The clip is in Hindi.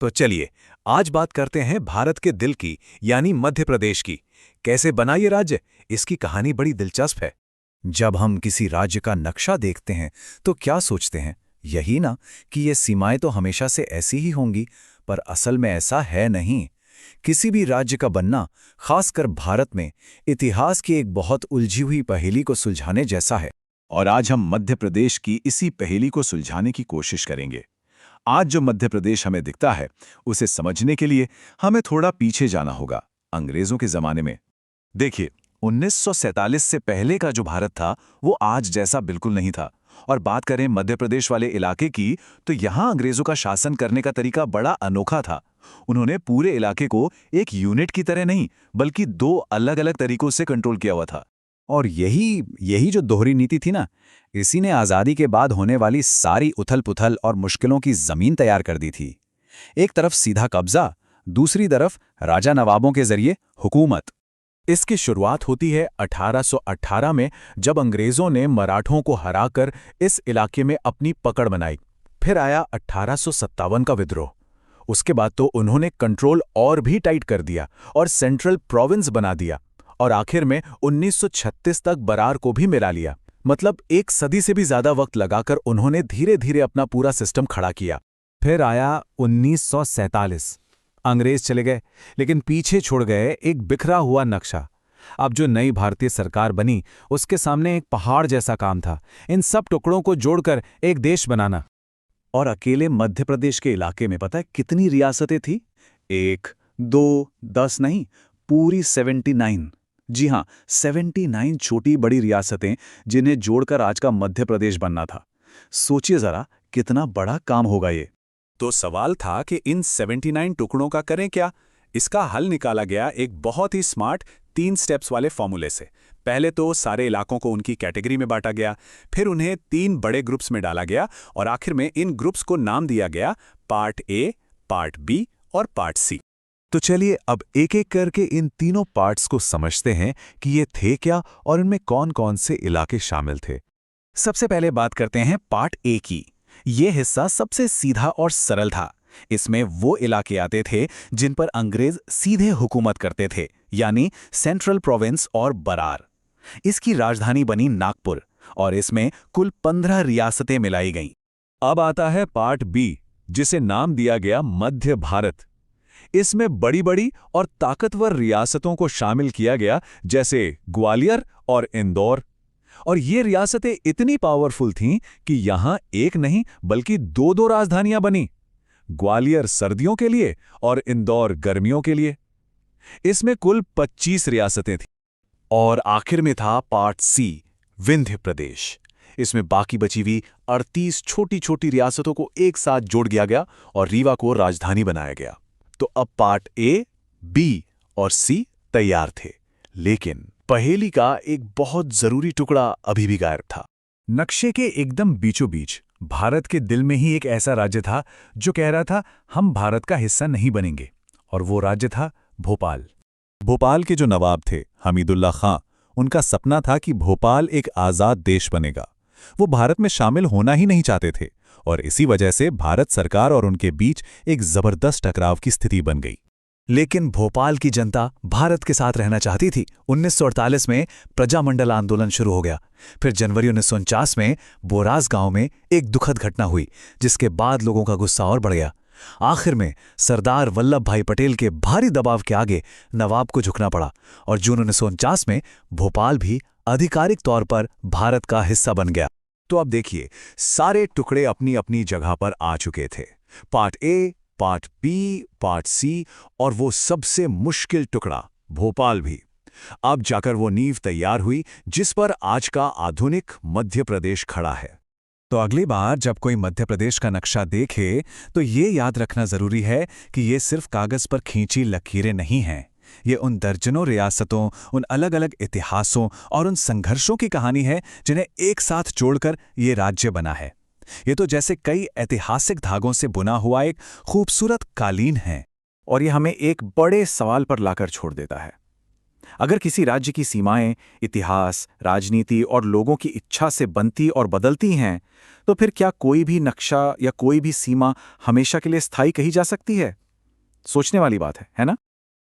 तो चलिए आज बात करते हैं भारत के दिल की यानी मध्य प्रदेश की। कैसे बना ये राज्य, इसकी कहानी बड़ी दिलचस्प है। जब हम किसी राज्य का नक्शा देखते हैं तो क्या सोचते हैं? यही ना कि ये सीमाएं तो हमेशा से ऐसी ही होंगी, पर असल में ऐसा है नहीं। किसी भी राज्य का बनना, खासकर भारत में, इतिहास की एक बहुत उलझी हुई पहेली को सुलझाने जैसा है। और आज हम मध्य प्रदेश की इसी पहेली को सुलझाने की कोशिश करेंगे। आज जो मध्य प्रदेश हमें दिखता है, उसे समझने के लिए हमें थोड़ा पीछे जाना होगा, अंग्रेजों के जमाने में। देखिए, 1947 से पहले का जो भारत था वो आज जैसा बिल्कुल नहीं था। और बात करें मध्य प्रदेश वाले इलाके की, तो यहाँ अंग्रेजों का शासन करने का तरीका बड़ा अनोखा था। उन्होंने पूरे इलाके को एक यूनिट की तरह नहीं, बल्कि दो अलग-अलग तरीकों से कंट्रोल किया हुआ था। और यही यही जो दोहरी नीति थी ना, इसी ने आज़ादी के बाद होने वाली सारी उथल-पुथल और मुश्किलों की ज़मीन तैयार कर दी थी। एक तरफ सीधा कब्जा, दूसरी तरफ राजा नवाबों के जरिए हुकूमत। इसकी शुरुआत होती है 1818 में, जब अंग्रेजों ने मराठों को हराकर इस इलाके में अपनी पकड़ बनाई। फिर आया 1857 का विद्रोह। उसके बाद तो उन्होंने कंट्रोल और भी टाइट कर दिया और सेंट्रल प्रोविंस बना दिया। और आखिर में 1936 तक बरार को भी मिला लिया। मतलब एक सदी से भी ज्यादा वक्त लगाकर उन्होंने धीरे धीरे अपना पूरा सिस्टम खड़ा किया। फिर आया 1947। अंग्रेज चले गए, लेकिन पीछे छोड़ गए एक बिखरा हुआ नक्शा। अब जो नई भारतीय सरकार बनी, उसके सामने एक पहाड़ जैसा काम था, इन सब टुकड़ों को जोड़कर एक देश बनाना। और अकेले मध्य प्रदेश के इलाके में पता है कितनी रियासतें थी? 1, 2, 10 नहीं, पूरी 79। जी हाँ, 79 छोटी बड़ी रियासतें, जिन्हें जोड़कर आज का मध्य प्रदेश बनना था। सोचिए जरा, कितना बड़ा काम होगा ये। तो सवाल था कि इन 79 टुकड़ों का करें क्या? इसका हल निकाला गया एक बहुत ही स्मार्ट 3 स्टेप्स वाले फॉर्मूले से। पहले तो सारे इलाकों को उनकी कैटेगरी में बांटा गया, फिर उन्हें 3 बड़े ग्रुप्स में डाला गया और आखिर में इन ग्रुप्स को नाम दिया गया पार्ट ए, पार्ट बी और पार्ट सी। तो चलिए अब एक एक करके इन तीनों पार्ट्स को समझते हैं कि ये थे क्या और इनमें कौन-कौन से इलाके शामिल थे। सबसे पहले बात करते हैं पार्ट ए की। ये हिस्सा सबसे सीधा और सरल था। इसमें वो इलाके आते थे जिन पर अंग्रेज सीधे हुकूमत करते थे, यानी सेंट्रल प्रोविंस और बरार। इसकी राजधानी बनी नागपुर और इसमें कुल 15 रियासतें मिलाई गईं। अब आता है पार्ट बी, जिसे नाम दिया गया मध्य भारत। इसमें बड़ी-बड़ी और ताकतवर रियासतों को शामिल किया गया, जैसे ग्वालियर और इंदौर। और ये रियासतें इतनी पावरफुल थीं कि यहां एक नहीं बल्कि 2-2 राजधानियां बनी। ग्वालियर सर्दियों के लिए और इंदौर गर्मियों के लिए। इसमें कुल 25 रियासतें थीं। और आखिर में था पार्ट सी, विंध्य प्रदेश। इसमें बाकी बची हुई 38 छोटी-छोटी रियासतों को एक साथ जोड़ दिया गया और रीवा को राजधानी बनाया गया। तो अब पार्ट ए, बी और सी तैयार थे, लेकिन पहेली का एक बहुत जरूरी टुकड़ा अभी भी गायब था। नक्शे के एकदम बीचों बीच, भारत के दिल में ही एक ऐसा राज्य था जो कह रहा था हम भारत का हिस्सा नहीं बनेंगे, और वो राज्य था भोपाल। भोपाल के जो नवाब थे हमीदुल्लाह खां, उनका सपना था कि भोपाल एक आज़ाद देश बनेगा। वो भारत में शामिल होना ही नहीं चाहते थे और इसी वजह से भारत सरकार और उनके बीच एक जबरदस्त टकराव की स्थिति बन गई। लेकिन भोपाल की जनता भारत के साथ रहना चाहती थी। 1948 में प्रजामंडल आंदोलन शुरू हो गया। फिर जनवरी 1949 में बोरास गांव में एक दुखद घटना हुई, जिसके बाद लोगों का गुस्सा और बढ़ गया। आखिर में सरदार वल्लभ भाई पटेल के भारी दबाव के आगे नवाब को झुकना पड़ा और जून 1949 में भोपाल भी आधिकारिक तौर पर भारत का हिस्सा बन गया। तो अब देखिए, सारे टुकड़े अपनी अपनी जगह पर आ चुके थे। Part A, part B, part C और वो सबसे मुश्किल टुकड़ा भोपाल भी। अब जाकर वो नींव तैयार हुई जिस पर आज का आधुनिक मध्य प्रदेश खड़ा है। तो अगली बार जब कोई मध्य प्रदेश का नक्शा देखे, तो ये याद रखना जरूरी है कि ये सिर्फ कागज पर खींची लकीरें नहीं हैं। ये उन दर्जनों रियासतों, उन अलग अलग इतिहासों और उन संघर्षों की कहानी है जिन्हें एक साथ जोड़कर ये राज्य बना है। ये तो जैसे कई ऐतिहासिक धागों से बुना हुआ एक खूबसूरत कालीन है। और ये हमें एक बड़े सवाल पर लाकर छोड़ देता है। अगर किसी राज्य की सीमाएं इतिहास, राजनीति और लोगों की इच्छा से बनती और बदलती हैं, तो फिर क्या कोई भी नक्शा या कोई भी सीमा हमेशा के लिए स्थायी कही जा सकती है? सोचने वाली बात है ना?